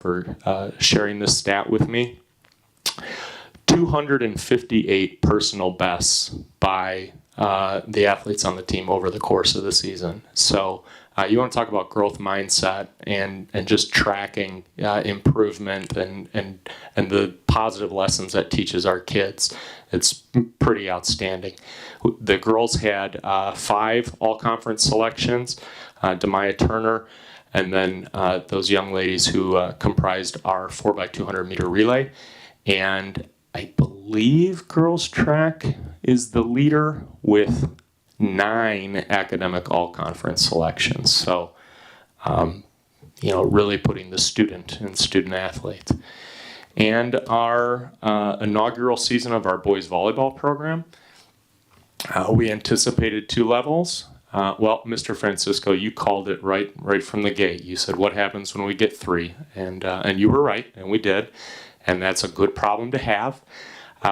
for sharing this stat with me. 258 personal bests by the athletes on the team over the course of the season. So you want to talk about growth mindset and just tracking improvement and the positive lessons that teaches our kids. It's pretty outstanding. The girls had 5 all-conference selections, Demaya Turner, and then those young ladies who comprised our 4x200 meter relay. And I believe girls track is the leader with 9 academic all-conference selections. So, really putting the student and student athlete. And our inaugural season of our boys volleyball program, we anticipated 2 levels. Well, Mr. Francisco, you called it right from the gate. You said, what happens when we get 3? And you were right, and we did. And that's a good problem to have.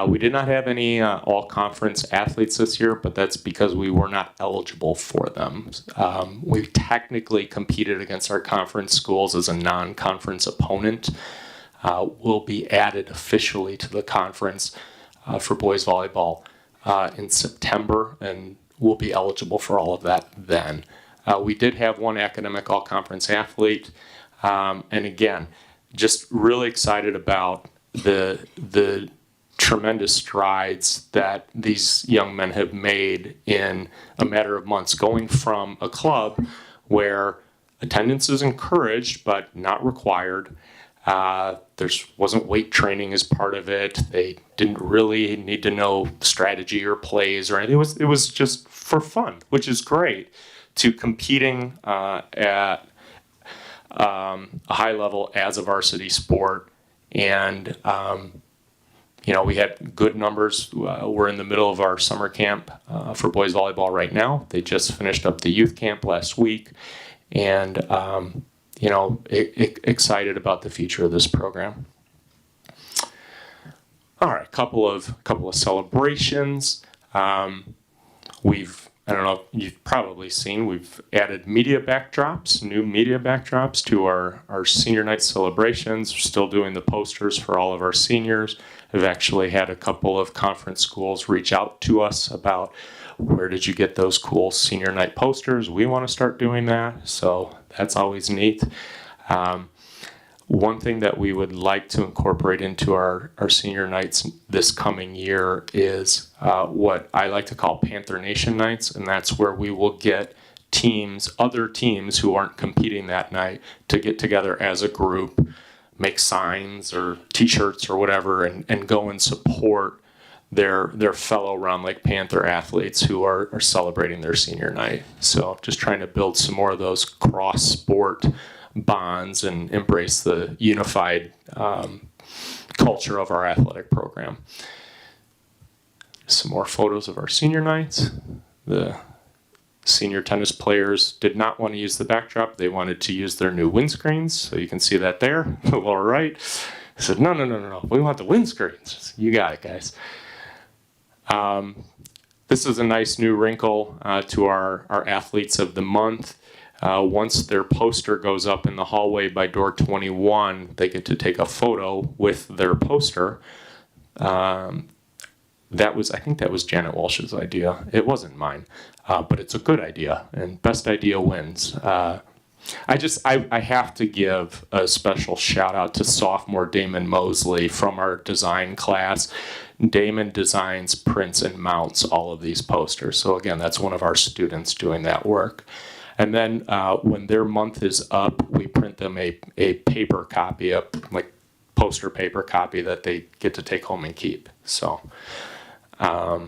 We did not have any all-conference athletes this year, but that's because we were not eligible for them. We technically competed against our conference schools as a non-conference opponent. Will be added officially to the conference for boys volleyball in September, and we'll be eligible for all of that then. We did have 1 academic all-conference athlete, and again, just really excited about the tremendous strides that these young men have made in a matter of months, going from a club where attendance is encouraged but not required. There wasn't weight training as part of it. They didn't really need to know strategy or plays or anything. It was just for fun, which is great, to competing at a high level as a varsity sport. And we had good numbers. We're in the middle of our summer camp for boys volleyball right now. They just finished up the youth camp last week, and excited about the future of this program. All right, couple of celebrations. I don't know, you've probably seen, we've added media backdrops, new media backdrops to our senior night celebrations. We're still doing the posters for all of our seniors. We've actually had a couple of conference schools reach out to us about, where did you get those cool senior night posters? We want to start doing that, so that's always neat. One thing that we would like to incorporate into our senior nights this coming year is what I like to call Panther Nation nights, and that's where we will get other teams who aren't competing that night, to get together as a group, make signs or t-shirts or whatever, and go and support their fellow Round Lake Panther athletes who are celebrating their senior night. So just trying to build some more of those cross-sport bonds and embrace the unified culture of our athletic program. Some more photos of our senior nights. The senior tennis players did not want to use the backdrop. They wanted to use their new windscreens, so you can see that there, the lower right. I said, no, we want the windscreens. You got it, guys. This is a nice new wrinkle to our athletes of the month. Once their poster goes up in the hallway by door 21, they get to take a photo with their poster. I think that was Janet Walsh's idea. It wasn't mine, but it's a good idea, and best idea wins. I have to give a special shout out to sophomore Damon Mosley from our design class. Damon designs, prints, and mounts all of these posters. So again, that's one of our students doing that work. And then when their month is up, we print them a paper copy, like poster paper copy that they get to take home and keep. So our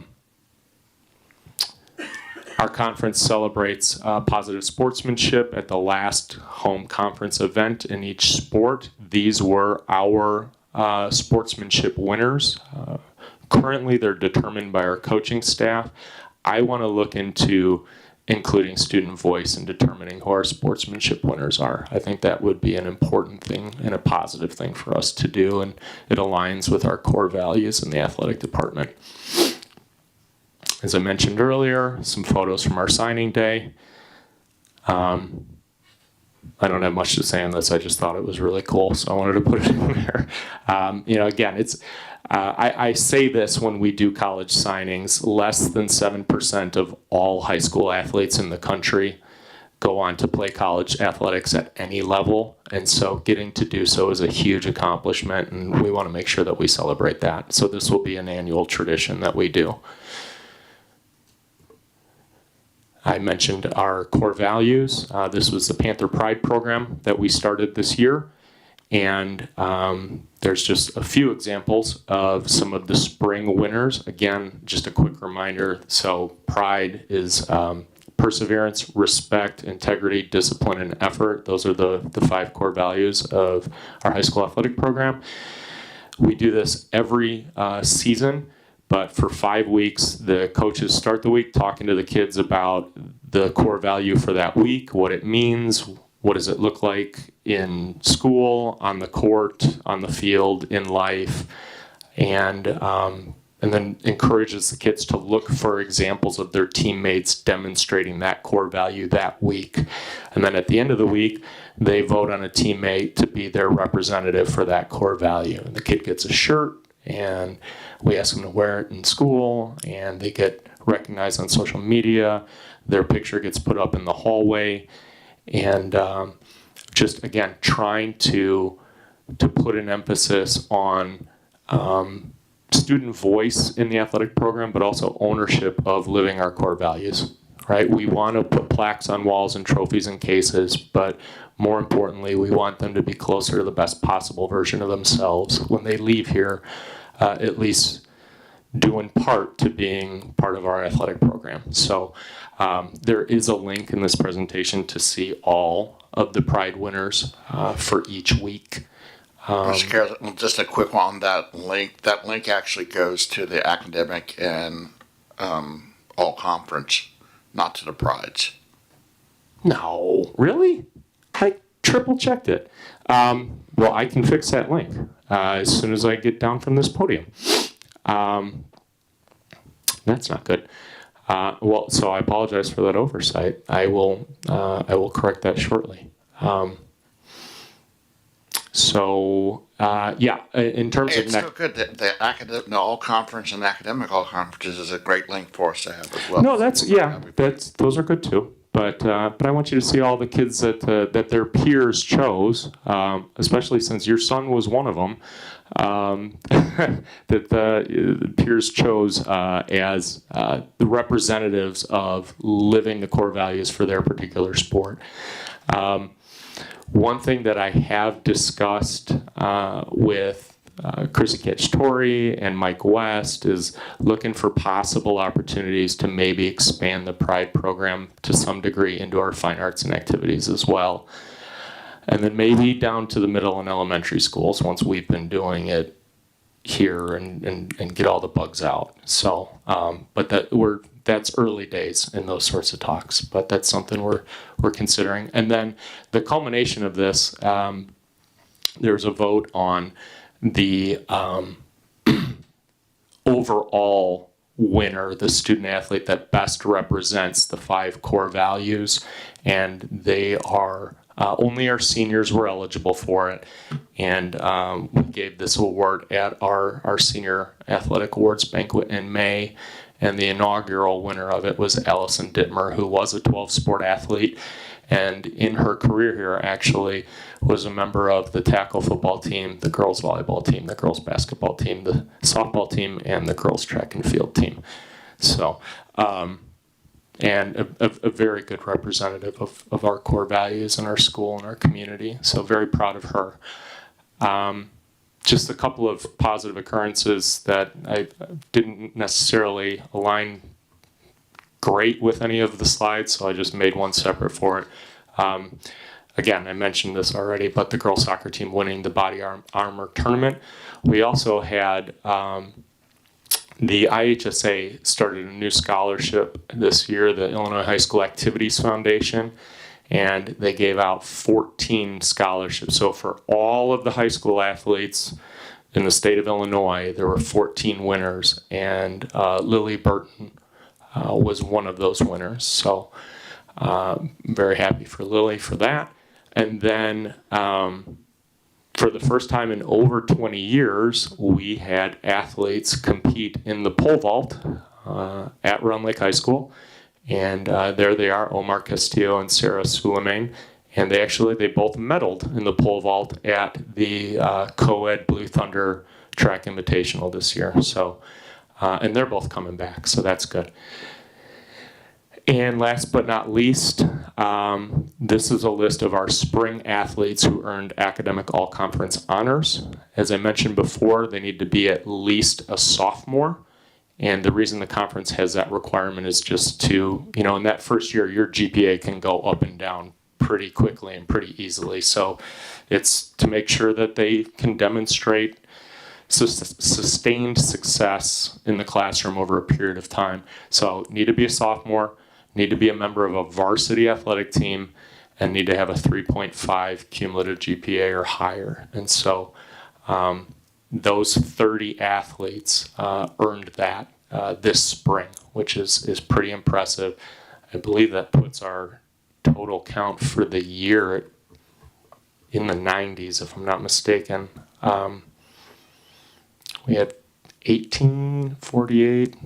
conference celebrates positive sportsmanship at the last home conference event in each sport. These were our sportsmanship winners. Currently, they're determined by our coaching staff. I want to look into including student voice in determining who our sportsmanship winners are. I think that would be an important thing and a positive thing for us to do, and it aligns with our core values in the athletic department. As I mentioned earlier, some photos from our signing day. I don't have much to say on this. I just thought it was really cool, so I wanted to put it in there. Again, it's I say this when we do college signings. Less than 7% of all high school athletes in the country go on to play college athletics at any level, and so getting to do so is a huge accomplishment, and we want to make sure that we celebrate that. So this will be an annual tradition that we do. I mentioned our core values. This was the Panther Pride program that we started this year, and there's just a few examples of some of the spring winners. Again, just a quick reminder, so Pride is perseverance, respect, integrity, discipline, and effort. Those are the 5 core values of our high school athletic program. We do this every season, but for 5 weeks, the coaches start the week talking to the kids about the core value for that week, what it means, what does it look like in school, on the court, on the field, in life, and then encourages the kids to look for examples of their teammates demonstrating that core value that week. And then at the end of the week, they vote on a teammate to be their representative for that core value. And the kid gets a shirt, and we ask them to wear it in school, and they get recognized on social media. Their picture gets put up in the hallway. And just, again, trying to put an emphasis on student voice in the athletic program, but also ownership of living our core values, right? We want to put plaques on walls and trophies and cases, but more importantly, we want them to be closer to the best possible version of themselves when they leave here, at least due in part to being part of our athletic program. So there is a link in this presentation to see all of the Pride winners for each week. Mr. Carroll, just a quick one on that link. That link actually goes to the academic and all conference, not to the prides. No, really? I triple checked it. Well, I can fix that link as soon as I get down from this podium. That's not good. Well, so I apologize for that oversight. I will correct that shortly. In terms of it's still good. The academic, all conference and academic all conferences is a great link for us to have as well. No, those are good too. But I want you to see all the kids that their peers chose, especially since your son was one of them, that the peers chose as the representatives of living the core values for their particular sport. One thing that I have discussed with Chrissy Cacciatore and Mike West is looking for possible opportunities to maybe expand the Pride program to some degree into our fine arts and activities as well. And then maybe down to the middle and elementary schools once we've been doing it here and get all the bugs out. So, but that's early days in those sorts of talks, but that's something we're considering. And then the culmination of this, there's a vote on the overall winner, the student athlete that best represents the 5 core values, and they are only our seniors were eligible for it, and we gave this award at our senior athletic awards banquet in May, and the inaugural winner of it was Allison Dittmer, who was a 12-sport athlete, and in her career here actually was a member of the tackle football team, the girls volleyball team, the girls basketball team, the softball team, and the girls track and field team. So, and a very good representative of our core values in our school and our community. So very proud of her. Just a couple of positive occurrences that I didn't necessarily align great with any of the slides, so I just made one separate for it. Again, I mentioned this already, but the girls soccer team winning the body armor tournament. We also had the IHSA started a new scholarship this year, the Illinois High School Activities Foundation, and they gave out 14 scholarships. So for all of the high school athletes in the state of Illinois, there were 14 winners, and Lily Burton was one of those winners. So very happy for Lily for that. And then for the first time in over 20 years, we had athletes compete in the pole vault at Round Lake High School. And there they are, Omar Castillo and Sarah Suleiman. And they both medaled in the pole vault at the co-ed Blue Thunder Track Invitational this year. So, and they're both coming back, so that's good. And last but not least, this is a list of our spring athletes who earned academic all-conference honors. As I mentioned before, they need to be at least a sophomore. And the reason the conference has that requirement is just to, in that first year, your GPA can go up and down pretty quickly and pretty easily. So it's to make sure that they can demonstrate sustained success in the classroom over a period of time. So need to be a sophomore, need to be a member of a varsity athletic team, and need to have a 3.5 cumulative GPA or higher. And so those 30 athletes earned that this spring, which is pretty impressive. I believe that puts our total count for the year in the 90s, if I'm not mistaken. We had 18, 48,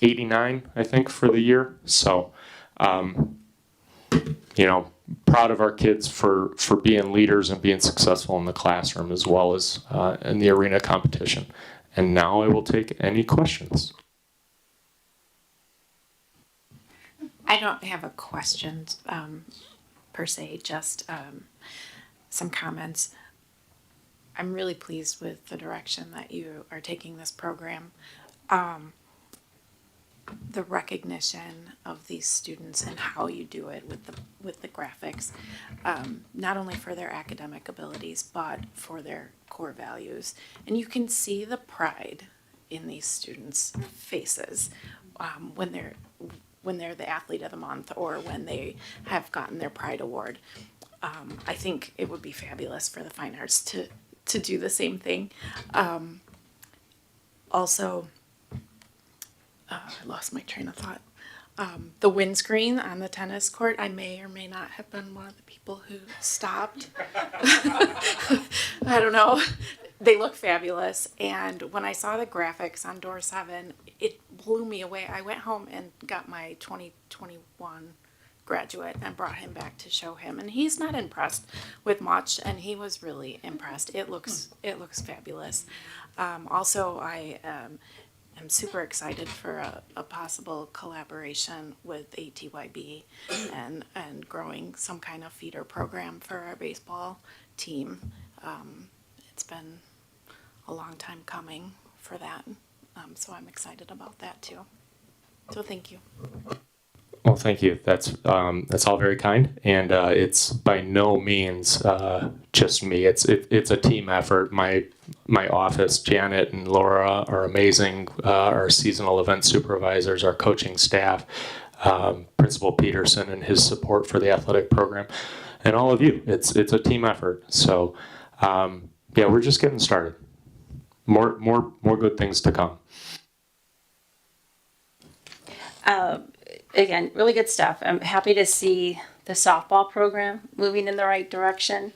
89, I think, for the year. So, proud of our kids for being leaders and being successful in the classroom as well as in the arena competition. And now I will take any questions. I don't have a question per se, just some comments. I'm really pleased with the direction that you are taking this program. The recognition of these students and how you do it with the graphics, not only for their academic abilities but for their core values, and you can see the pride in these students' faces when they're the athlete of the month or when they have gotten their pride award. I think it would be fabulous for the fine arts to do the same thing. Also, I lost my train of thought. The windscreen on the tennis court, I may or may not have been one of the people who stopped. I don't know. They look fabulous. And when I saw the graphics on door 7, it blew me away. I went home and got my 2021 graduate and brought him back to show him. And he's not impressed with much, and he was really impressed. It looks fabulous. Also, I am super excited for a possible collaboration with ATYB and growing some kind of feeder program for our baseball team. It's been a long time coming for that, so I'm excited about that too. So thank you. Well, thank you. That's all very kind, and it's by no means just me. It's a team effort. My office, Janet and Laura, are amazing. Our seasonal event supervisors, our coaching staff, Principal Peterson and his support for the athletic program, and all of you. It's a team effort. So we're just getting started. More good things to come. Again, really good stuff. I'm happy to see the softball program moving in the right direction.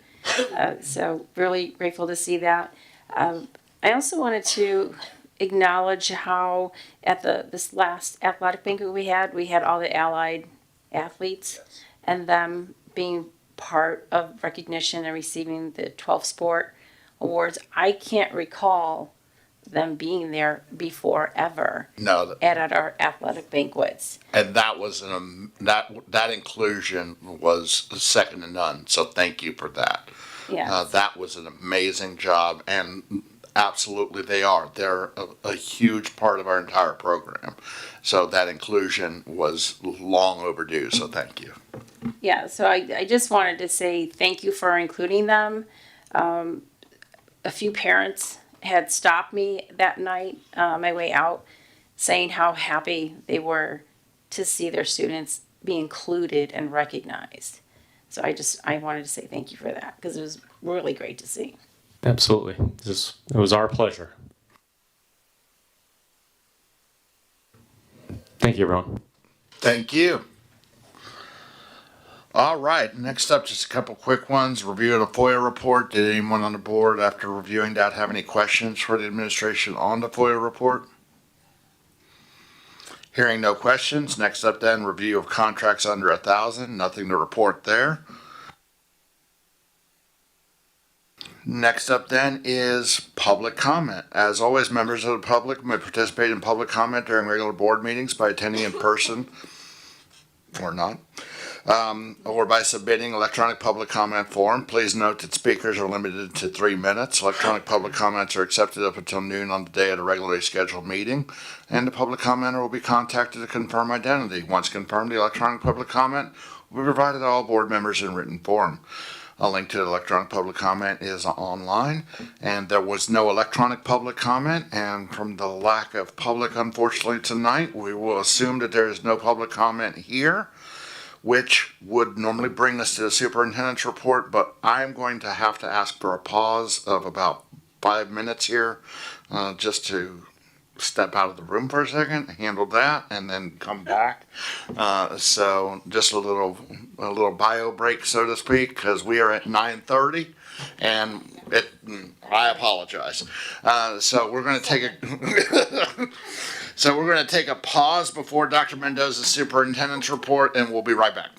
So really grateful to see that. I also wanted to acknowledge how at this last athletic banquet we had all the allied athletes and them being part of recognition and receiving the 12 sport awards. I can't recall them being there before ever. No, at our athletic banquets. and that was that inclusion was second to none. So thank you for that. Yeah. That was an amazing job, and absolutely they are. They're a huge part of our entire program. So that inclusion was long overdue. So thank you. Yeah, so I just wanted to say thank you for including them. A few parents had stopped me that night on my way out saying how happy they were to see their students be included and recognized. So I wanted to say thank you for that because it was really great to see. Absolutely. It was our pleasure. Thank you, everyone. Thank you. All right, next up, just a couple quick ones. Review of the FOIA report. Did anyone on the board, after reviewing that, have any questions for the administration on the FOIA report? Hearing no questions, next up then, review of contracts under 1,000. Nothing to report there. Next up then is public comment. As always, members of the public may participate in public comment during regular board meetings by attending in person or not, or by submitting electronic public comment form. Please note that speakers are limited to 3 minutes. Electronic public comments are accepted up until noon on the day of the regularly scheduled meeting, and the public commenter will be contacted to confirm identity. Once confirmed, the electronic public comment will be provided to all board members in written form. A link to the electronic public comment is online, and there was no electronic public comment, and from the lack of public, unfortunately, tonight, we will assume that there is no public comment here, which would normally bring us to the superintendent's report, but I'm going to have to ask for a pause of about 5 minutes here, just to step out of the room for a second, handle that, and then come back. So just a little bio break, so to speak, because we are at 9:30, and I apologize. So we're going to take a so we're going to take a pause before Dr. Mendoza's superintendent's report, and we'll be right back.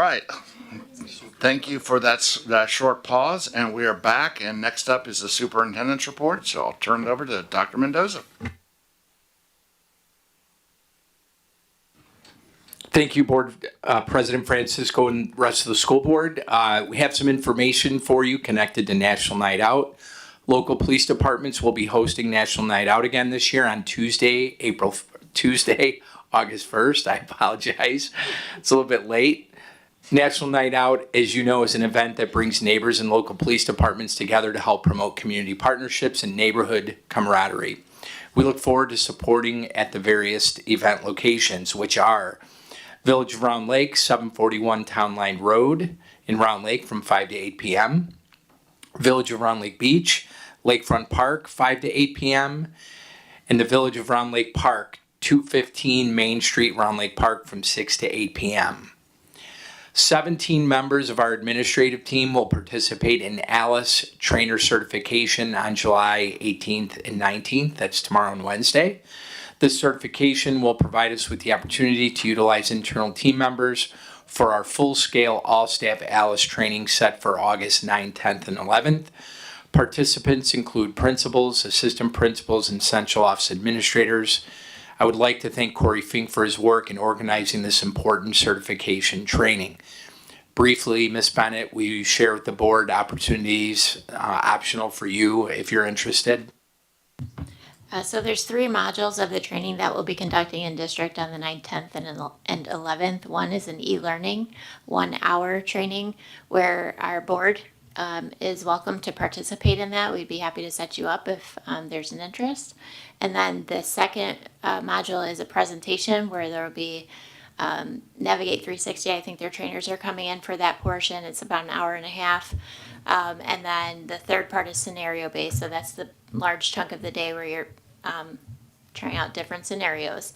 right. Thank you for that short pause, and we are back. And next up is the superintendent's report. So I'll turn it over to Dr. Mendoza. Thank you, Board President Francisco and the rest of the school board. We have some information for you connected to National Night Out. Local police departments will be hosting National Night Out again this year on Tuesday, August 1st. I apologize. It's a little bit late. National Night Out, as you know, is an event that brings neighbors and local police departments together to help promote community partnerships and neighborhood camaraderie. We look forward to supporting at the various event locations, which are Village of Round Lake, 741 Town Line Road in Round Lake from 5 to 8 p.m. Village of Round Lake Beach, Lakefront Park, 5 to 8 p.m. And the Village of Round Lake Park, 215 Main Street, Round Lake Park from 6 to 8 p.m. 17 members of our administrative team will participate in RLAS trainer certification on July 18th and 19th. That's tomorrow and Wednesday. This certification will provide us with the opportunity to utilize internal team members for our full-scale all-staff RLAS training set for August 9th, 10th, and 11th. Participants include principals, assistant principals, and central office administrators. I would like to thank Corey Fink for his work in organizing this important certification training. Briefly, Ms. Bennett, will you share with the board opportunities optional for you if you're interested? So there's 3 modules of the training that we'll be conducting in district on the 9th, 10th, and 11th. One is an e-learning 1-hour training where our board is welcome to participate in that. We'd be happy to set you up if there's an interest. And then the second module is a presentation where there will be Navigate 360. I think their trainers are coming in for that portion. It's about an hour and a half. And then the third part is scenario based. So that's the large chunk of the day where you're trying out different scenarios,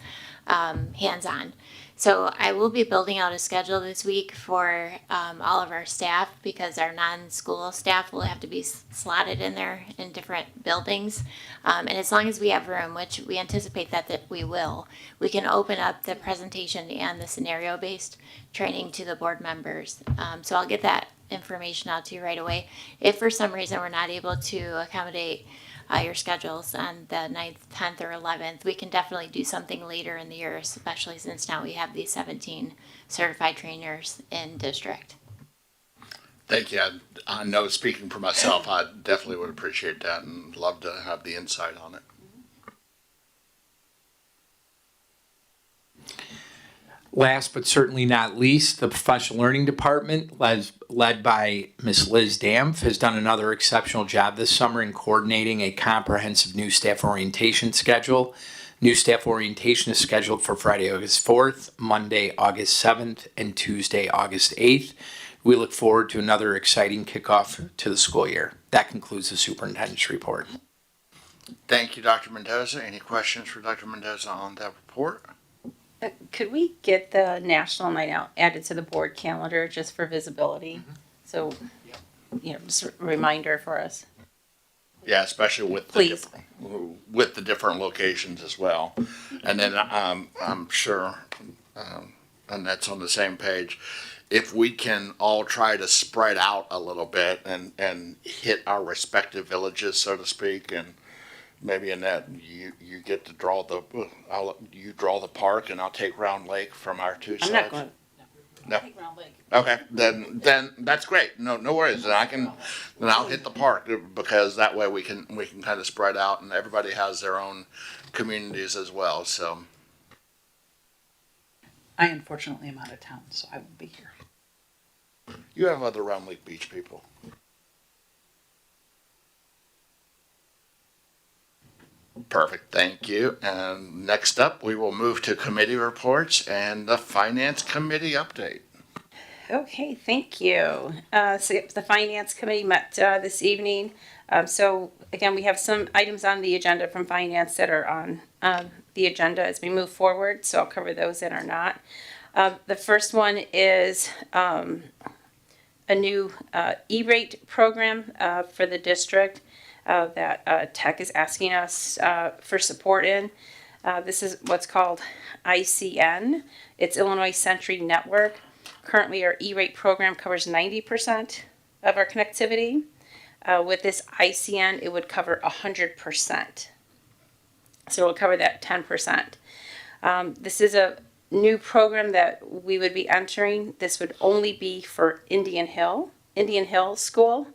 hands-on. So I will be building out a schedule this week for all of our staff because our non-school staff will have to be slotted in there in different buildings. And as long as we have room, which we anticipate that we will, we can open up the presentation and the scenario-based training to the board members. So I'll get that information out to you right away. If for some reason we're not able to accommodate your schedules on the 9th, 10th, or 11th, we can definitely do something later in the year, especially since now we have these 17 certified trainers in district. Thank you. I know, speaking for myself, I definitely would appreciate that and love to have the insight on it. Last but certainly not least, the Professional Learning Department, led by Ms. Liz Dampf, has done another exceptional job this summer in coordinating a comprehensive new staff orientation schedule. New staff orientation is scheduled for Friday, August 4th, Monday, August 7th, and Tuesday, August 8th. We look forward to another exciting kickoff to the school year. That concludes the superintendent's report. Thank you, Dr. Mendoza. Any questions for Dr. Mendoza on that report? Could we get the National Night Out added to the board calendar just for visibility? So, just a reminder for us. Yeah, especially with Please. With the different locations as well. And then I'm sure, and that's on the same page, if we can all try to spread out a little bit and hit our respective villages, so to speak, and maybe in that you get to draw you draw the park and I'll take Round Lake from our 2 sides. I'm not going. No. Take Round Lake. Okay, then that's great. No worries. Then I'll hit the park because that way we can kind of spread out and everybody has their own communities as well. So I unfortunately am out of town, so I won't be here. you have other Round Lake Beach people. Perfect, thank you. And next up, we will move to committee reports and the Finance Committee update. Okay, thank you. So the Finance Committee met this evening. So again, we have some items on the agenda from Finance that are on the agenda as we move forward. So I'll cover those that are not. The first one is a new E-rate program for the district that Tech is asking us for support in. This is what's called ICN. It's Illinois Century Network. Currently, our E-rate program covers 90% of our connectivity. With this ICN, it would cover 100%. So it will cover that 10%. This is a new program that we would be entering. This would only be for Indian Hill School,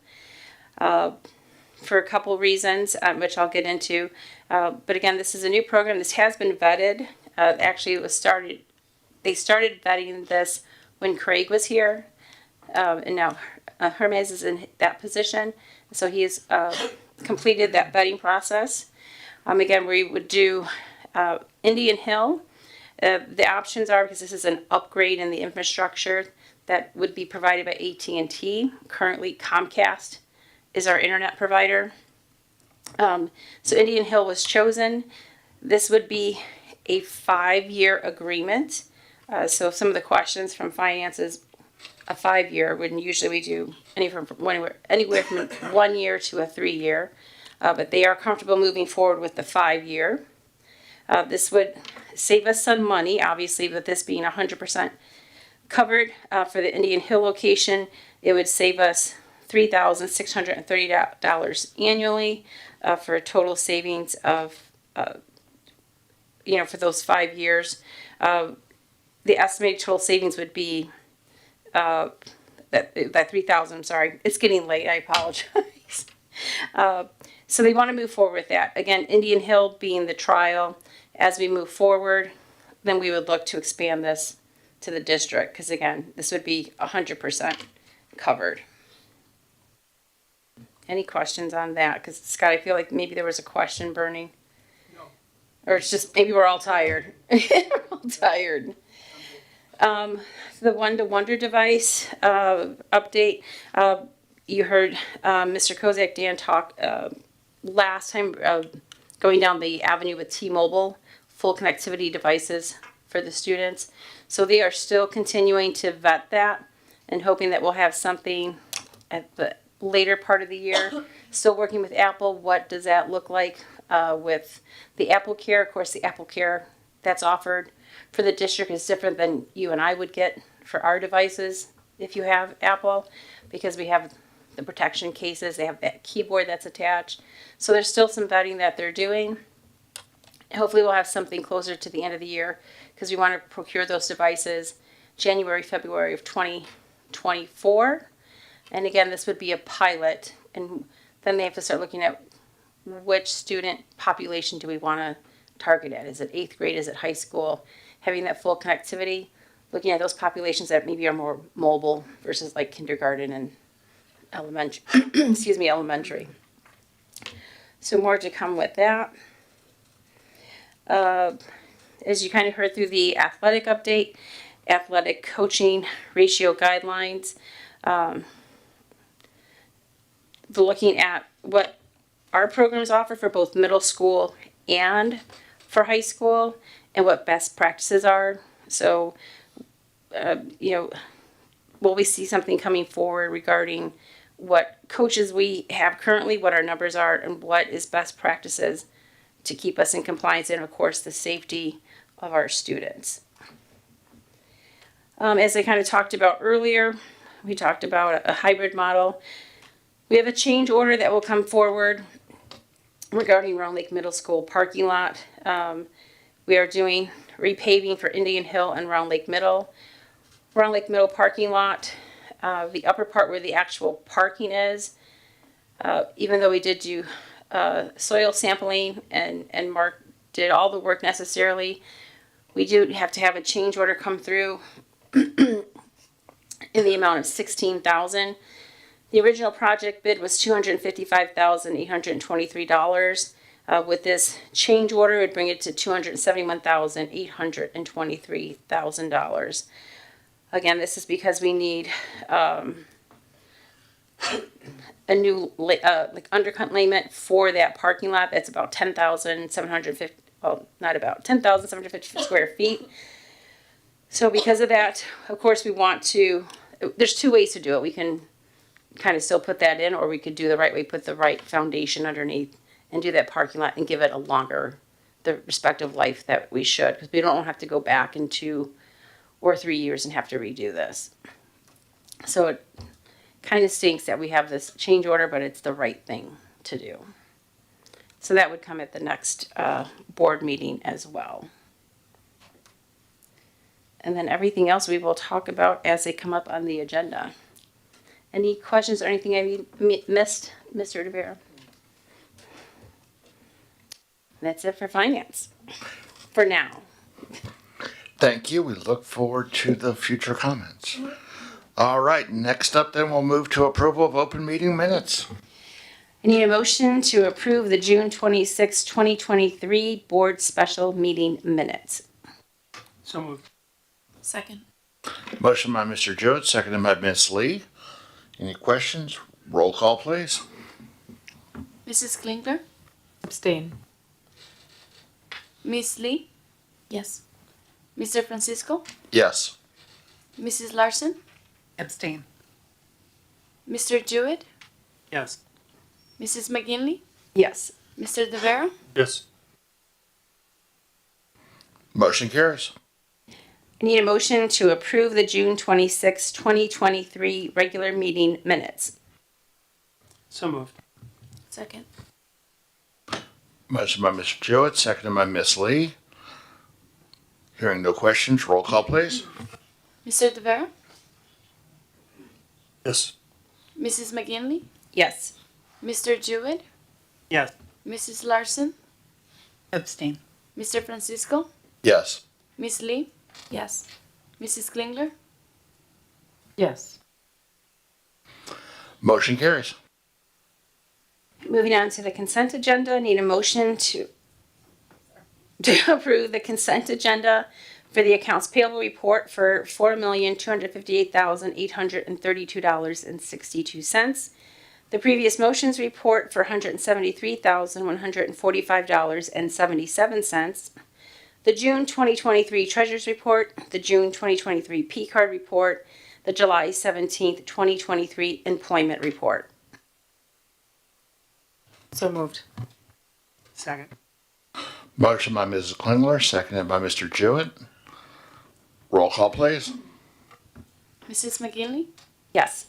for a couple reasons, which I'll get into. But again, this is a new program. This has been vetted. Actually, they started vetting this when Craig was here, and now Hermes is in that position. So he has completed that vetting process. Again, we would do Indian Hill. The options are, because this is an upgrade in the infrastructure that would be provided by AT&T. Currently, Comcast is our internet provider. So Indian Hill was chosen. This would be a 5-year agreement. So some of the questions from finance is a 5-year, when usually we do anywhere from 1 year to a 3-year. But they are comfortable moving forward with the 5-year. This would save us some money, obviously, with this being 100% covered. For the Indian Hill location, it would save us $3,630 annually, for a total savings of, for those 5 years. The estimated total savings would be that 3,000. I'm sorry, it's getting late. I apologize. So they want to move forward with that. Again, Indian Hill being the trial. As we move forward, then we would look to expand this to the district, because again, this would be 100% covered. Any questions on that? Because Scott, I feel like maybe there was a question burning. No. Or it's just maybe we're all tired. We're all tired. The One to Wonder device update. You heard Mr. Kozak, Dan talk last time, going down the avenue with T-Mobile, full connectivity devices for the students. So they are still continuing to vet that and hoping that we'll have something at the later part of the year. Still working with Apple. What does that look like with the Apple Care? Of course, the Apple Care that's offered for the district is different than you and I would get for our devices if you have Apple, because we have the protection cases, they have that keyboard that's attached. So there's still some vetting that they're doing. Hopefully we'll have something closer to the end of the year, because we want to procure those devices January, February of 2024. And again, this would be a pilot, and then they have to start looking at which student population do we want to target at. Is it 8th grade? Is it high school? Having that full connectivity, looking at those populations that maybe are more mobile versus like kindergarten and elementary. Elementary. So more to come with that. As you kind of heard through the athletic update, athletic coaching ratio guidelines, looking at what our programs offer for both middle school and for high school, and what best practices are. So, will we see something coming forward regarding what coaches we have currently, what our numbers are, and what is best practices to keep us in compliance, and of course the safety of our students. As I kind of talked about earlier, we talked about a hybrid model. We have a change order that will come forward regarding Round Lake Middle School parking lot. We are doing repaving for Indian Hill and Round Lake Middle. Round Lake Middle parking lot, the upper part where the actual parking is, even though we did do soil sampling and Mark did all the work necessarily, we do have to have a change order come through in the amount of $16,000. The original project bid was $255,823. With this change order, it would bring it to $271,823,000. Again, this is because we need a new underlayment for that parking lot. That's about 10,750. Well, not about 10,750 square feet. So because of that, of course, we want to. There's two ways to do it. We can kind of still put that in, or we could do the right way, put the right foundation underneath and do that parking lot and give it the respective life that we should, because we don't have to go back into or 3 years and have to redo this. So it kind of stinks that we have this change order, but it's the right thing to do. So that would come at the next board meeting as well. And then everything else we will talk about as they come up on the agenda. Any questions or anything I missed, Mr. DeVera? That's it for finance, for now. Thank you. We look forward to the future comments. All right, next up then we'll move to approval of open meeting minutes. I need a motion to approve the June 26, 2023 board special meeting minutes. So moved. Second. Motion by Mr. Jewett, seconded by Ms. Lee. Any questions? Roll call, please. Mrs. Klingler? Abstain. Miss Lee? Yes. Mr. Francisco? Yes. Mrs. Larson? Abstain. Mr. Jewett? Yes. Mrs. McGinley? Yes. Mr. De Vera? Yes. Motion carries. I need a motion to approve the June 26, 2023 regular meeting minutes. So moved. Second. Motion by Mr. Jewett, seconded by Ms. Lee. Hearing no questions, roll call, please. Mr. De Vera? Yes. Mrs. McGinley? Yes. Mr. Jewett? Yes. Mrs. Larson? Abstain. Mr. Francisco? Yes. Miss Lee? Yes. Mrs. Klingler? Yes. Motion carries. Moving on to the consent agenda, I need a motion to approve the consent agenda for the accounts payable report for $4,258,832.62. The previous motions report for $173,145.77. The June 2023 Treasurers Report, the June 2023 P-Card Report, the July 17th, 2023 Employment Report. So moved. Second. Motion by Mrs. Klingler, seconded by Mr. Jewett. Roll call, please. Mrs. McGinley? Yes.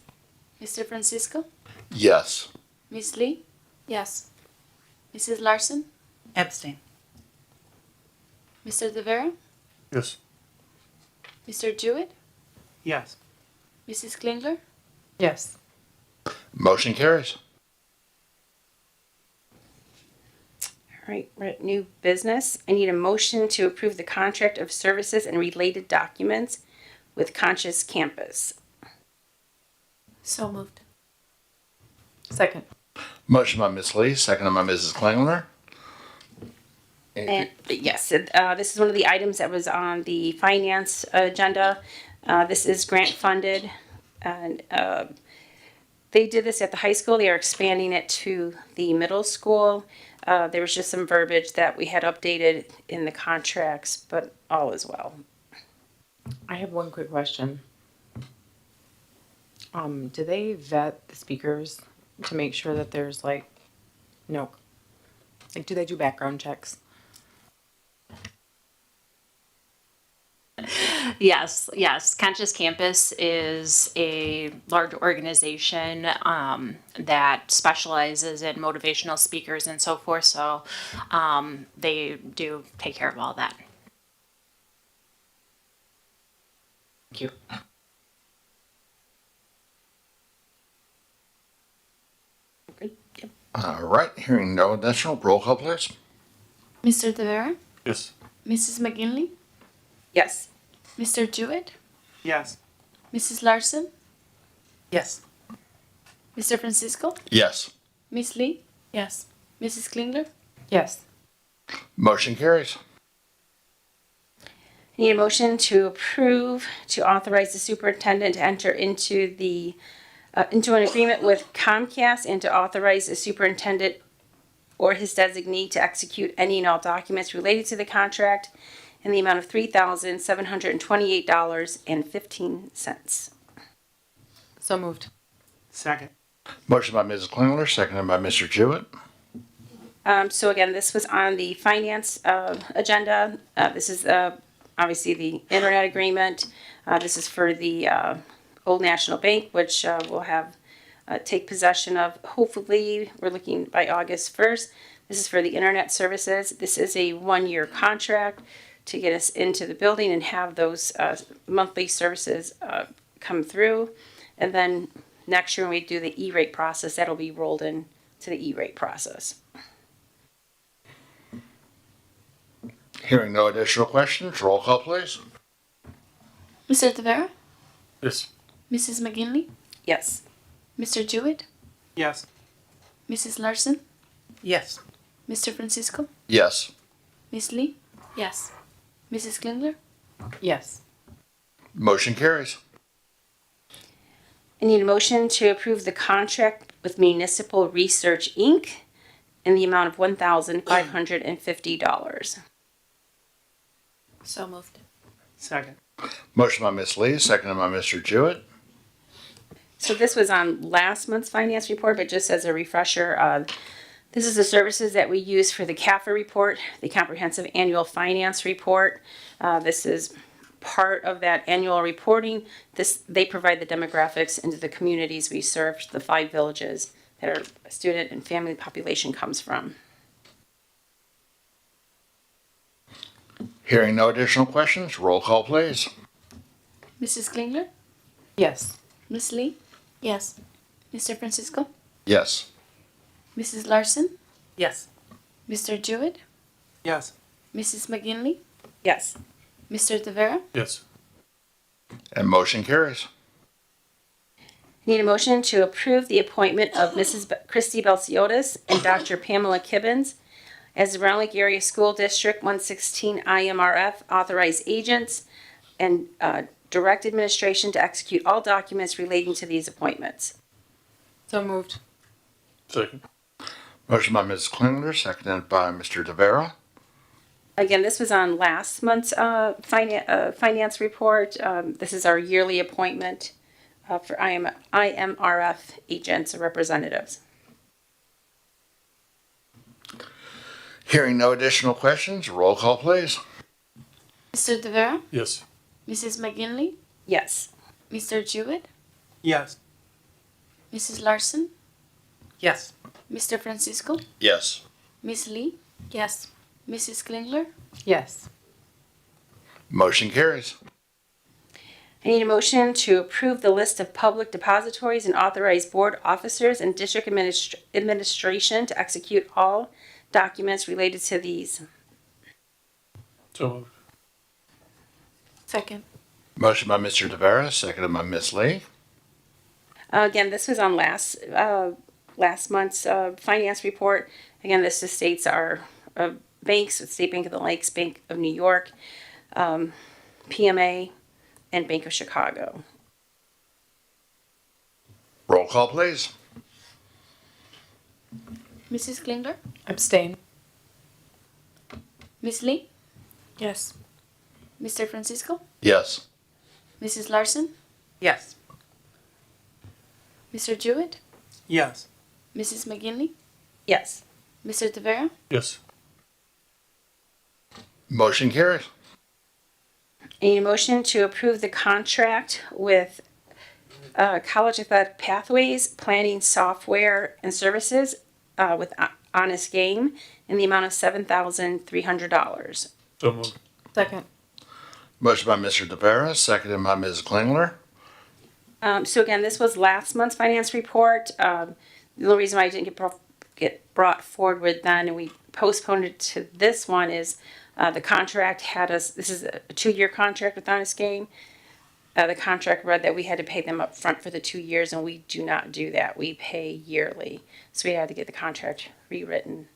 Mr. Francisco? Yes. Miss Lee? Yes. Mrs. Larson? Abstain. Mr. De Vera? Yes. Mr. Jewett? Yes. Mrs. Klingler? Yes. Motion carries. All right, we're at new business. I need a motion to approve the contract of services and related documents with Conscious Campus. So moved. Second. Motion by Ms. Lee, seconded by Mrs. Klingler. And yes, this is one of the items that was on the finance agenda. This is grant funded, and they did this at the high school. They are expanding it to the middle school. There was just some verbiage that we had updated in the contracts, but all is well. I have one quick question. Do they vet the speakers to make sure that there's do they do background checks? Yes, yes. Conscious Campus is a large organization that specializes in motivational speakers and so forth. So they do take care of all that. Thank you. All right, hearing no additional, roll call, please. Mr. De Vera? Yes. Mrs. McGinley? Yes. Mr. Jewett? Yes. Mrs. Larson? Yes. Mr. Francisco? Yes. Miss Lee? Yes. Mrs. Klingler? Yes. Motion carries. I need a motion to approve to authorize the superintendent to enter into the into an agreement with Comcast and to authorize the superintendent or his designee to execute any and all documents related to the contract in the amount of $3,728.15. So moved. Second. Motion by Mrs. Klingler, seconded by Mr. Jewett. So again, this was on the finance agenda. This is obviously the internet agreement. This is for the Old National Bank, which we'll have take possession of. Hopefully, we're looking by August 1st. This is for the internet services. This is a 1-year contract to get us into the building and have those monthly services come through. And then next year when we do the E-rate process, that'll be rolled in to the E-rate process. Hearing no additional questions, roll call please. Mr. Tavera? Yes. Mrs. McGinley? Yes. Mr. Jewett? Yes. Mrs. Larson? Yes. Mr. Francisco? Yes. Miss Lee? Yes. Mrs. Klingler? Yes. Motion carries. I need a motion to approve the contract with Municipal Research, Inc. in the amount of $1,550. So moved. Second. Motion by Ms. Lee, seconded by Mr. Jewett. So this was on last month's finance report, but just as a refresher, this is the services that we use for the CAFA report, the Comprehensive Annual Finance Report. This is part of that annual reporting. They provide the demographics into the communities we serve, the 5 villages that our student and family population comes from. Hearing no additional questions, roll call please. Mrs. Klingler? Yes. Miss Lee? Yes. Mr. Francisco? Yes. Mrs. Larson? Yes. Mr. Jewett? Yes. Mrs. McGinley? Yes. Mr. Tavera? Yes. And motion carries. Need a motion to approve the appointment of Mrs. Christy Belciotis and Dr. Pamela Kibbens as the Round Lake Area School District 116 IMRF authorized agents and direct administration to execute all documents relating to these appointments. So moved. Second. Motion by Ms. Klingler, seconded by Mr. Tavera. Again, this was on last month's finance report. This is our yearly appointment for IMRF agents or representatives. Hearing no additional questions, roll call please. Mr. Tavera? Yes. Mrs. McGinley? Yes. Mr. Jewett? Yes. Mrs. Larson? Yes. Mr. Francisco? Yes. Miss Lee? Yes. Mrs. Klingler? Yes. Motion carries. I need a motion to approve the list of public depositories and authorize board officers and district administration to execute all documents related to these. So moved. Second. Motion by Mr. Tavera, seconded by Ms. Lee. Again, this was on last month's finance report. Again, this just states our banks, State Bank of the Lakes, Bank of New York, PMA, and Bank of Chicago. Roll call please. Mrs. Klingler? Abstain. Miss Lee? Yes. Mr. Francisco? Yes. Mrs. Larson? Yes. Mr. Jewett? Yes. Mrs. McGinley? Yes. Mr. Tavera? Yes. Motion carries. I need a motion to approve the contract with College Athletic Pathways Planning Software and Services with Honest Game in the amount of $7,300. So moved. Second. Motion by Mr. Tavera, seconded by Ms. Klingler. So again, this was last month's finance report. The only reason why I didn't get brought forward then and we postponed it to this one is the contract had us, this is a 2-year contract with Honest Game. The contract read that we had to pay them up front for the 2 years, and we do not do that. We pay yearly. So we had to get the contract rewritten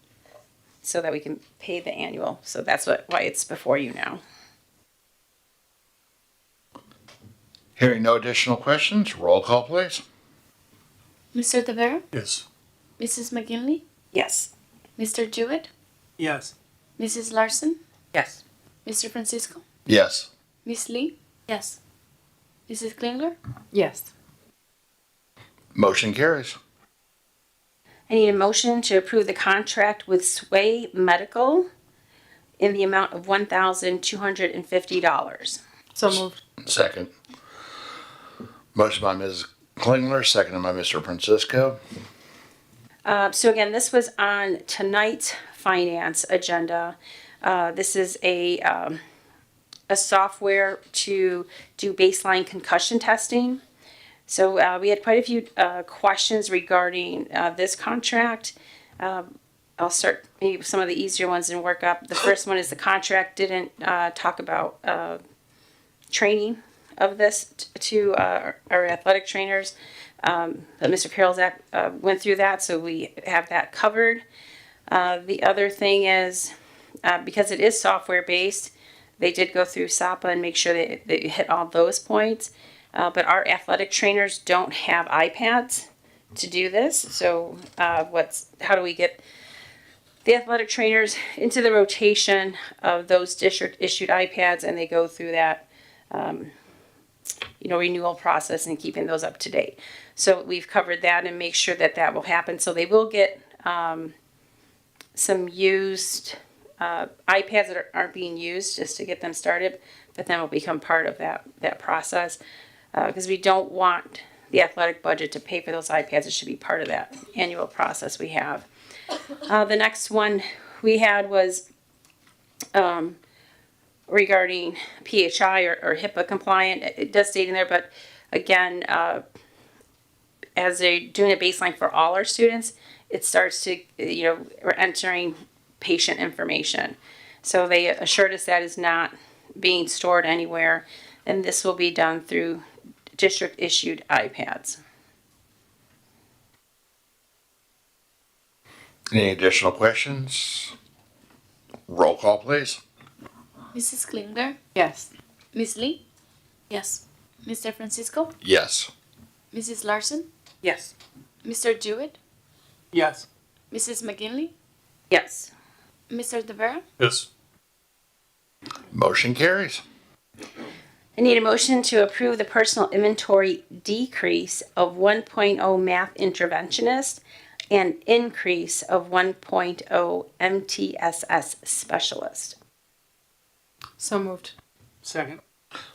so that we can pay the annual. So that's why it's before you now. Hearing no additional questions, roll call please. Mr. Tavera? Yes. Mrs. McGinley? Yes. Mr. Jewett? Yes. Mrs. Larson? Yes. Mr. Francisco? Yes. Miss Lee? Yes. Mrs. Klingler? Yes. Motion carries. I need a motion to approve the contract with Sway Medical in the amount of $1,250. So moved. Second. Motion by Mrs. Klingler, seconded by Mr. Francisco. So again, this was on tonight's finance agenda. This is a software to do baseline concussion testing. So we had quite a few questions regarding this contract. I'll start maybe with some of the easier ones and work up. The first one is the contract didn't talk about training of this to our athletic trainers. But Mr. Carolzak went through that, so we have that covered. The other thing is, because it is software-based, they did go through SAPA and make sure that they hit all those points. But our athletic trainers don't have iPads to do this. So how do we get the athletic trainers into the rotation of those district-issued iPads, and they go through that renewal process and keeping those up to date. So we've covered that and make sure that that will happen. So they will get some used iPads that aren't being used just to get them started, but then will become part of that process because we don't want the athletic budget to pay for those iPads. It should be part of that annual process we have. The next one we had was regarding PHI or HIPAA compliant. It does state in there, but again, as they're doing a baseline for all our students, it starts to, we're entering patient information. So they assured us that is not being stored anywhere, and this will be done through district-issued iPads. Any additional questions? Roll call, please. Mrs. Klingler? Yes. Ms. Lee? Yes. Mr. Francisco? Yes. Mrs. Larson? Yes. Mr. Jewett? Yes. Mrs. McGinley? Yes. Mr. De Vera? Yes. Motion carries. I need a motion to approve the personal inventory decrease of 1.0 math interventionist and increase of 1.0 MTSS specialist. So moved. Second.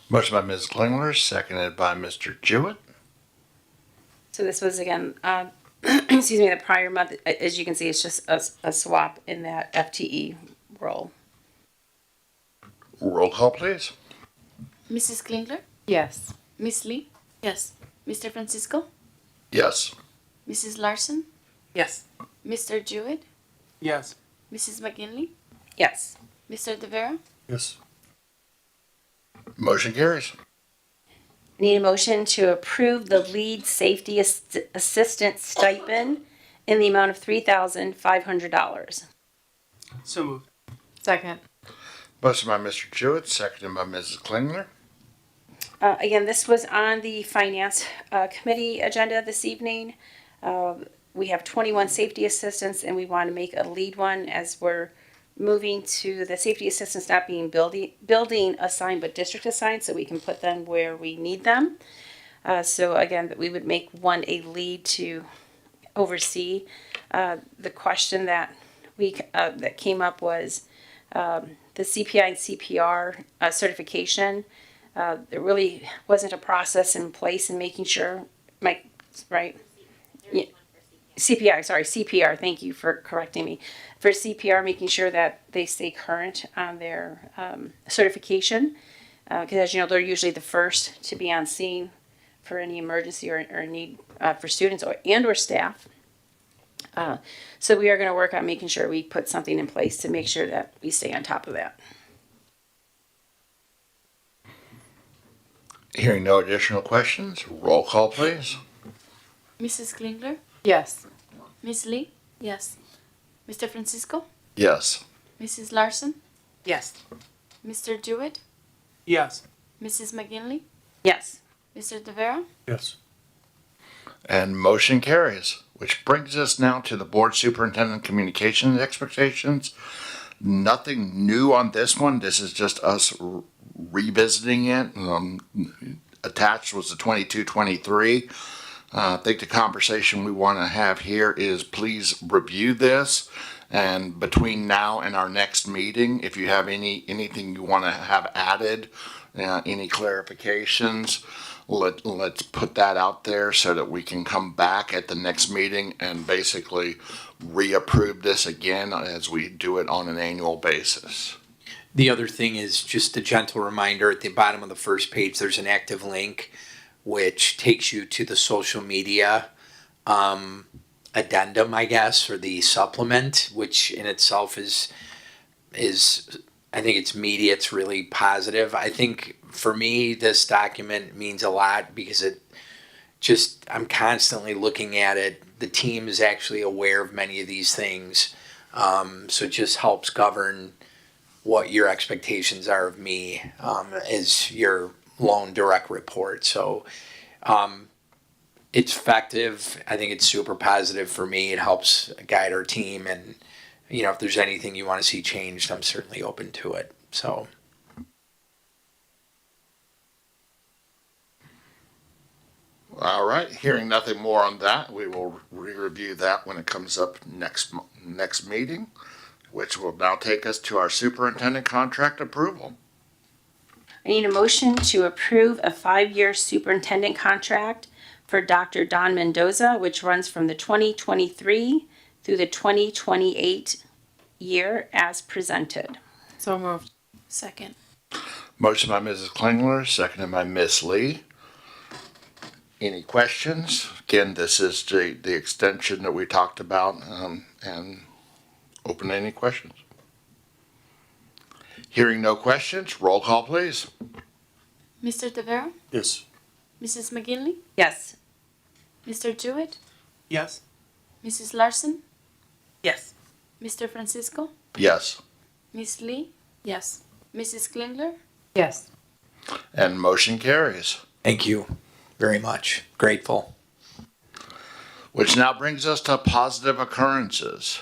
Motion by Ms. Klingler, seconded by Mr. Jewett. So this was again, excuse me, the prior month. As you can see, it's just a swap in that FTE role. Roll call, please. Mrs. Klingler? Yes. Ms. Lee? Yes. Mr. Francisco? Yes. Mrs. Larson? Yes. Mr. Jewett? Yes. Mrs. McGinley? Yes. Mr. De Vera? Yes. Motion carries. I need a motion to approve the lead safety assistant stipend in the amount of $3,500. So moved. Second. Motion by Mr. Jewett, seconded by Mrs. Klingler. Again, this was on the finance committee agenda this evening. We have 21 safety assistants, and we want to make a lead one as we're moving to the safety assistants not being building assigned but district assigned, so we can put them where we need them. So again, we would make one a lead to oversee. The question that that came up was the CPI and CPR certification. There really wasn't a process in place in making sure, right? Yeah. CPR, thank you for correcting me. For CPR, making sure that they stay current on their certification. Because as you know, they're usually the first to be on scene for any emergency or need for students or staff. So we are going to work on making sure we put something in place to make sure that we stay on top of that. Hearing no additional questions, roll call, please. Mrs. Klingler? Yes. Ms. Lee? Yes. Mr. Francisco? Yes. Mrs. Larson? Yes. Mr. Jewett? Yes. Mrs. McGinley? Yes. Mr. De Vera? Yes. And motion carries, which brings us now to the board superintendent communications expectations. Nothing new on this one. This is just us revisiting it. Attached was the 22-23. I think the conversation we want to have here is please review this And between now and our next meeting, if you have anything you want to have added, any clarifications, let's put that out there so that we can come back at the next meeting and basically reapprove this again as we do it on an annual basis. The other thing is just a gentle reminder at the bottom of the first page, there's an active link which takes you to the social media addendum, I guess, or the supplement, which in itself is I think it's media. It's really positive. I think for me, this document means a lot because I'm constantly looking at it. The team is actually aware of many of these things. So it just helps govern what your expectations are of me as your lone direct report. So it's effective. I think it's super positive for me. It helps guide our team. And, if there's anything you want to see changed, I'm certainly open to it. So. All right, hearing nothing more on that, we will re-review that when it comes up next meeting, which will now take us to our superintendent contract approval. I need a motion to approve a 5-year superintendent contract for Dr. Don Mendoza, which runs from the 2023 through the 2028 year as presented. So moved. Second. Motion by Mrs. Klingler, seconded by Ms. Lee. Any questions? Again, this is the extension that we talked about, and open to any questions. Hearing no questions, roll call please. Mr. Tavera? Yes. Mrs. McGinley? Yes. Mr. Jewett? Yes. Mrs. Larson? Yes. Mr. Francisco? Yes. Miss Lee? Yes. Mrs. Klingler? Yes. And motion carries. Thank you very much. Grateful. Which now brings us to positive occurrences.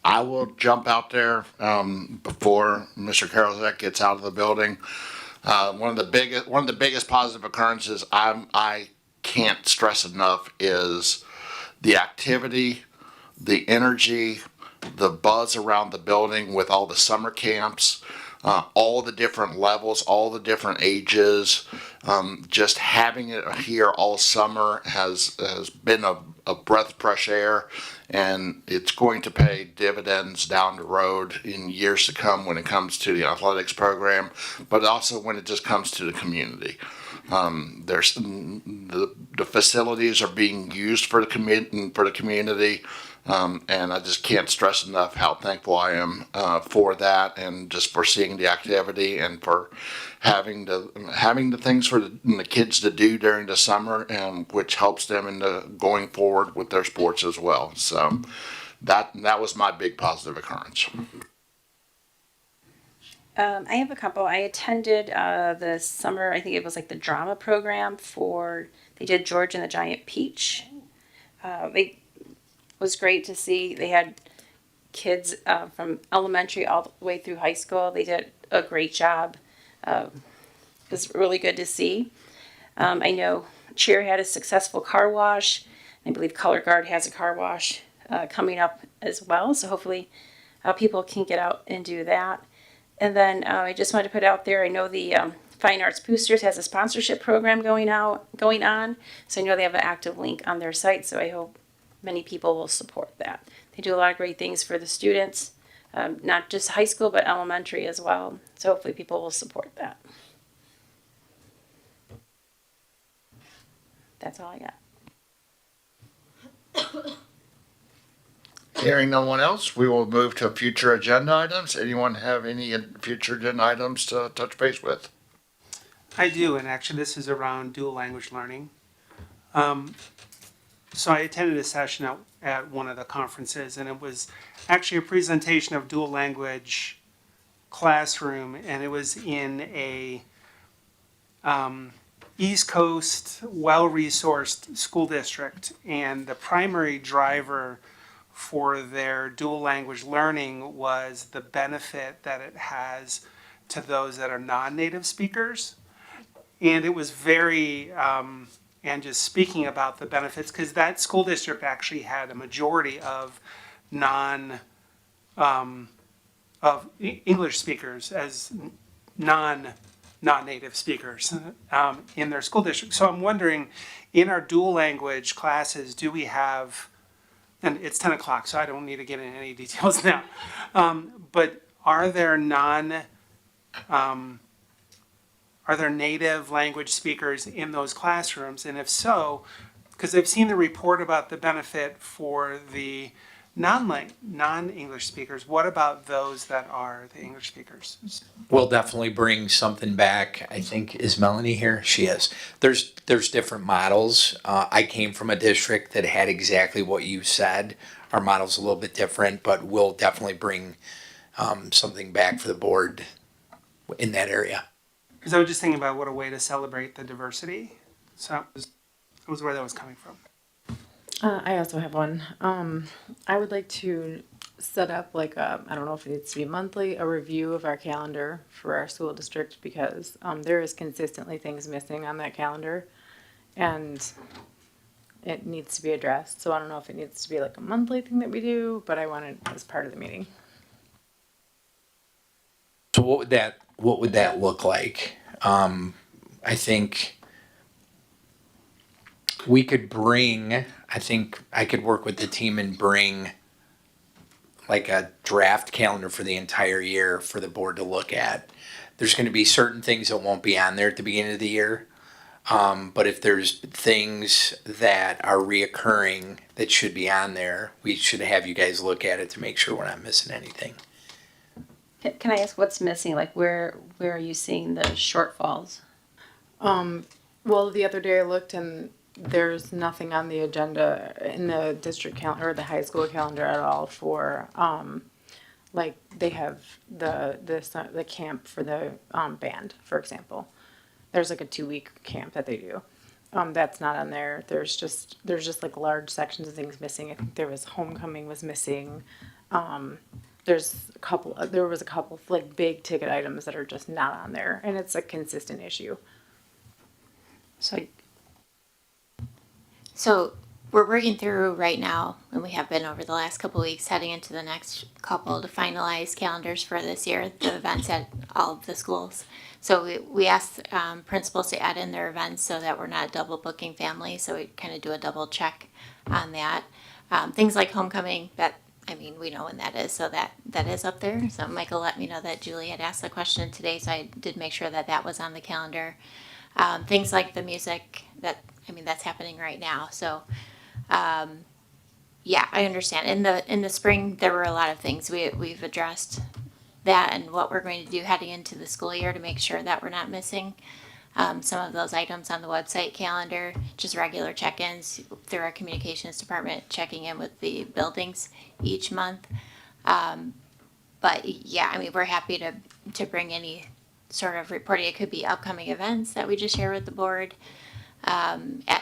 I will jump out there before Mr. Karolzak gets out of the building. One of the biggest positive occurrences I can't stress enough is the activity, the energy, the buzz around the building with all the summer camps, all the different levels, all the different ages. Just having it here all summer has been a breath of fresh air, and it's going to pay dividends down the road in years to come when it comes to the athletics program, but also when it just comes to the community. There's the facilities are being used for the community. And I just can't stress enough how thankful I am for that, and just for seeing the activity and for having the things for the kids to do during the summer, and which helps them in going forward with their sports as well. So that was my big positive occurrence. I have a couple. I attended the summer, I think it was like the drama program they did George and the Giant Peach. It was great to see. They had kids from elementary all the way through high school. They did a great job. It was really good to see. I know Cheer had a successful car wash. I believe Color Guard has a car wash coming up as well. So hopefully people can get out and do that. And then I just wanted to put out there, I know the Fine Arts Boosters has a sponsorship program going on. So I know they have an active link on their site. So I hope many people will support that. They do a lot of great things for the students, not just high school, but elementary as well. So hopefully people will support that. That's all I got. Hearing no one else, we will move to future agenda items. Anyone have any future agenda items to touch base with? I do, and actually this is around dual language learning. So I attended a session at one of the conferences, and it was actually a presentation of dual language classroom, and it was in a East Coast, well-resourced school district, and the primary driver for their dual language learning was the benefit that it has to those that are non-native speakers. And it was very, and just speaking about the benefits, because that school district actually had a majority of English speakers as non-native speakers in their school district. So I'm wondering, in our dual language classes, do we have, and it's 10 o'clock, so I don't need to get into any details now, but are there native language speakers in those classrooms? And if so, because I've seen the report about the benefit for the non-English speakers, what about those that are the English speakers? We'll definitely bring something back. I think, is Melanie here? She is. There's different models. I came from a district that had exactly what you said. Our model's a little bit different, but we'll definitely bring something back for the board in that area. Because I was just thinking about what a way to celebrate the diversity. So that was where that was coming from. I also have one. I would like to set up like I don't know if it needs to be monthly, a review of our calendar for our school district because there is consistently things missing on that calendar and it needs to be addressed. So I don't know if it needs to be like a monthly thing that we do, but I want it as part of the meeting. So what would that look like? I think we could bring, I think I could work with the team and bring like a draft calendar for the entire year for the board to look at. There's going to be certain things that won't be on there at the beginning of the year. But if there's things that are reoccurring that should be on there, we should have you guys look at it to make sure we're not missing anything. Can I ask what's missing? Like where are you seeing the shortfalls? Well, the other day I looked and there's nothing on the agenda in the district calendar or the high school calendar at all for like they have the camp for the band, for example. There's like a 2-week camp that they do. That's not on there. There's just like large sections of things missing. I think there was homecoming was missing. There was a couple of like big ticket items that are just not on there, and it's a consistent issue. So we're working through right now, and we have been over the last couple of weeks, heading into the next couple to finalize calendars for this year, the events at all of the schools. So we asked principals to add in their events so that we're not double booking families. So we kind of do a double check on that. Things like homecoming, we know when that is, so that is up there. So Michael let me know that Julie had asked the question today, so I did make sure that was on the calendar. Things like the music, that's happening right now. So, yeah, I understand. In the spring, there were a lot of things we've addressed that and what we're going to do heading into the school year to make sure that we're not missing some of those items on the website calendar. Just regular check-ins through our communications department, checking in with the buildings each month. But yeah, we're happy to bring any sort of reporting. It could be upcoming events that we just share with the board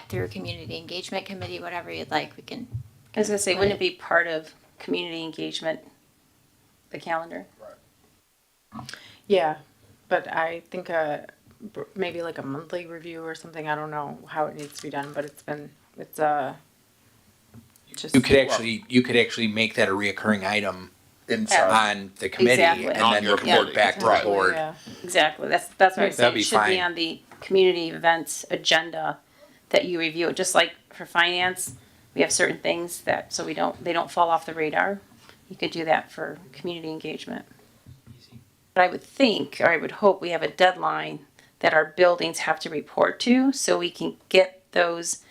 through community engagement committee, whatever you'd like. We can. I was gonna say, wouldn't it be part of community engagement, the calendar? Yeah, but I think maybe like a monthly review or something. I don't know how it needs to be done, but it's just. You could actually make that a reoccurring item Inside. on the committee Exactly. and On then your report committee. back to Right. the board. Yeah. Exactly. That's what I'm That'd saying. be It should be fine. on the community events agenda that you review. Just like for finance, we have certain things that they don't fall off the radar. You could do that for community engagement. But I would think, or I would hope, we have a deadline that our buildings have to report to, so we can get those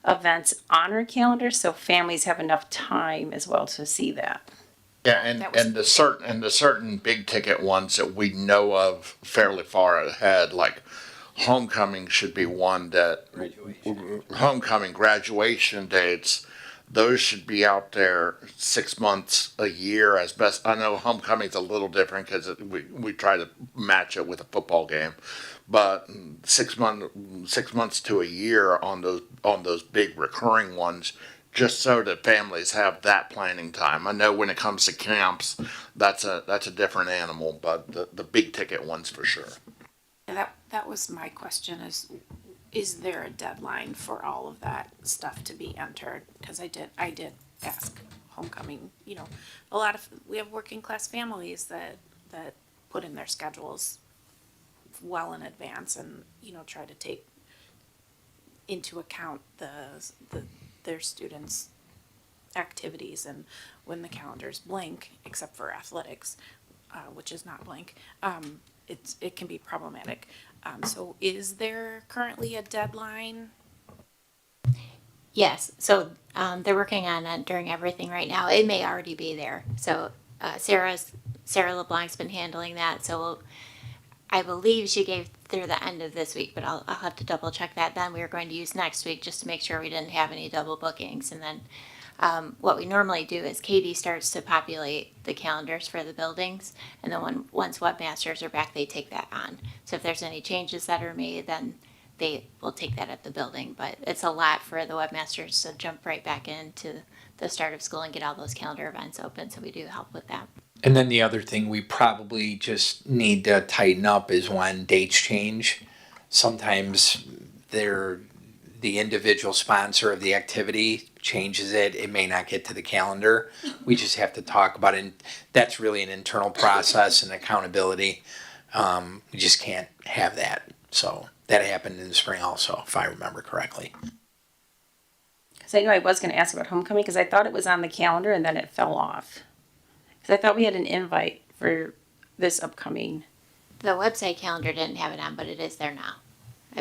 events on our calendar, so families have enough time as well to see that. Yeah, and the certain big ticket ones that we know of fairly far ahead, like homecoming should be one that homecoming graduation dates, those should be out there 6 months a year as best. I know homecoming's a little different because we try to match it with a football game, but 6 months to a year on those big recurring ones, just so that families have that planning time. I know when it comes to camps, that's a different animal, but the big ticket ones for sure. That was my question is there a deadline for all of that stuff to be entered? Because I did ask homecoming, you know, we have working class families that put in their schedules well in advance and, you know, try to take into account their students' activities, and when the calendar's blank, except for athletics, which is not blank, it can be problematic. So is there currently a deadline? Yes, so they're working on entering everything right now. It may already be there. So Sarah LeBlanc's been handling that. So I believe she gave through the end of this week, but I'll have to double check that. Then we were going to use next week just to make sure we didn't have any double bookings. And then what we normally do is Katie starts to populate the calendars for the buildings, and then once webmasters are back, they take that on. So if there's any changes that are made, then they will take that at the building. But it's a lot for the webmasters to jump right back into the start of school and get all those calendar events open. So we do help with that. And then the other thing we probably just need to tighten up is when dates change. Sometimes the individual sponsor of the activity changes it. It may not get to the calendar. We just have to talk about it. And that's really an internal process and accountability. We just can't have that. So that happened in the spring also, if I remember correctly. Because I know I was going to ask about homecoming because I thought it was on the calendar and then it fell off. Because I thought we had an invite for this upcoming. The website calendar didn't have it on, but it is there now.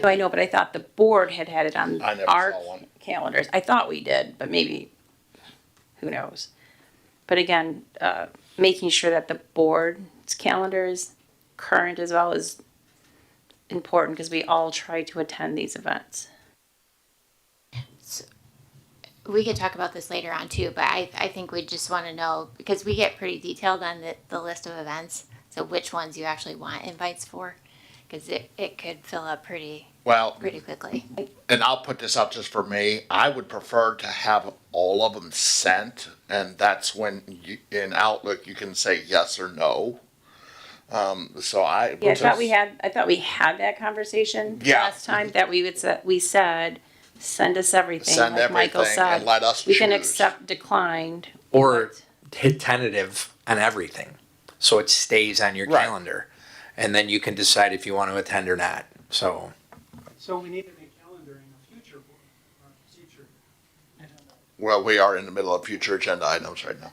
Oh, I know, but I thought the board had it on I never our saw one. calendars. I thought we did, but maybe, who knows? But again, making sure that the board's calendar is current as well is important because we all try to attend these events. We could talk about this later on too, but I think we just want to know, because we get pretty detailed on the list of events, so which ones you actually want invites for, because it could fill up pretty quickly. And I'll put this out just for me. I would prefer to have all of them sent, and that's when in Outlook you can say yes or no. I thought we had that conversation last time that we said send us everything. Send like Michael everything said, and let us we can choose. accept declined. Or hit tentative on everything, so it stays on your Right. calendar. And then you can decide if you want to attend or not. So So we need to make calendaring a future board, or future agenda. Well, we are in the middle of future agenda items right now.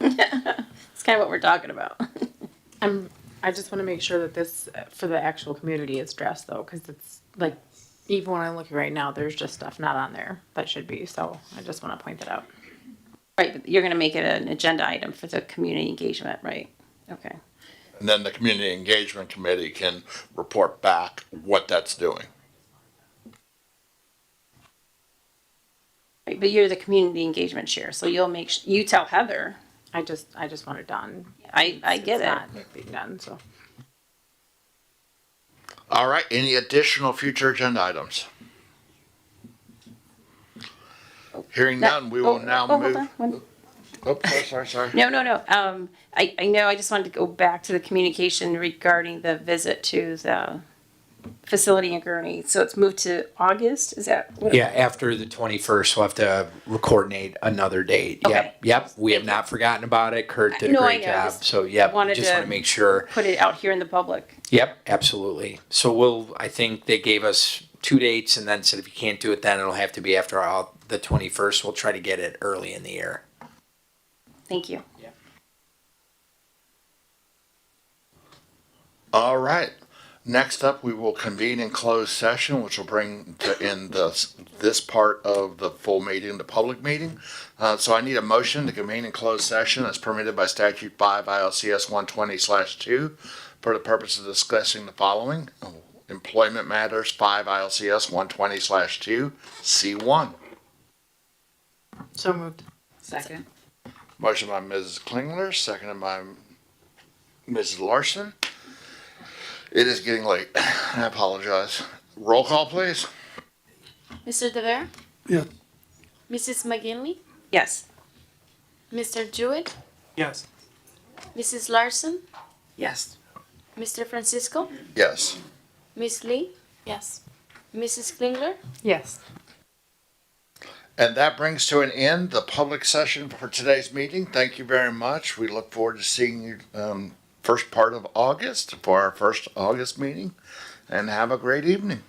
It's kind of what we're talking about. I just want to make sure that this for the actual community is dressed though, because it's like, even when I'm looking right now, there's just stuff not on there that should be. So I just want to point that out. Right, but you're going to make it an agenda item for the community engagement, right? Okay. And then the Community Engagement Committee can report back what that's doing. Right, but you're the community engagement chair, so you'll you tell Heather. I just want it done. I get It's it. not being done, so. All right, any additional future agenda items? Hearing none, we will now hold move. on, one- Oops, sorry. No. I know. I just wanted to go back to the communication regarding the visit to the facility in Gurney. So it's moved to August. Is that what? yeah, after the 21st, we'll have to coordinate another date. Okay. Yep. We have not forgotten about it. Kurt did a No, I great know, job. just So yep, wanted just want to to make sure. Put it out here in the public. Yep, absolutely. So I think they gave us 2 dates and then said if you can't do it then it'll have to be after the 21st. We'll try to get it early in the year. Thank you. All right. Next up, we will convene in closed session, which will bring to end this part of the full meeting, the public meeting. So I need a motion to convene in closed session as permitted by statute 5 ILCS 120/2 for the purpose of discussing the following: employment matters 5 ILCS 120/2 C1. So moved. Second. Motion by Mrs. Klingler, seconded by Mrs. Larson. It is getting late. I apologize. Roll call, please. Mr. DeVere? Yes. Mrs. McGinley? Yes. Mr. Jewett? Yes. Mrs. Larson? Yes. Mr. Francisco? Yes. Miss Lee? Yes. Mrs. Klingler? Yes. And that brings to an end the public session for today's meeting. Thank you very much. We look forward to seeing you first part of August for our first August meeting, and have a great evening.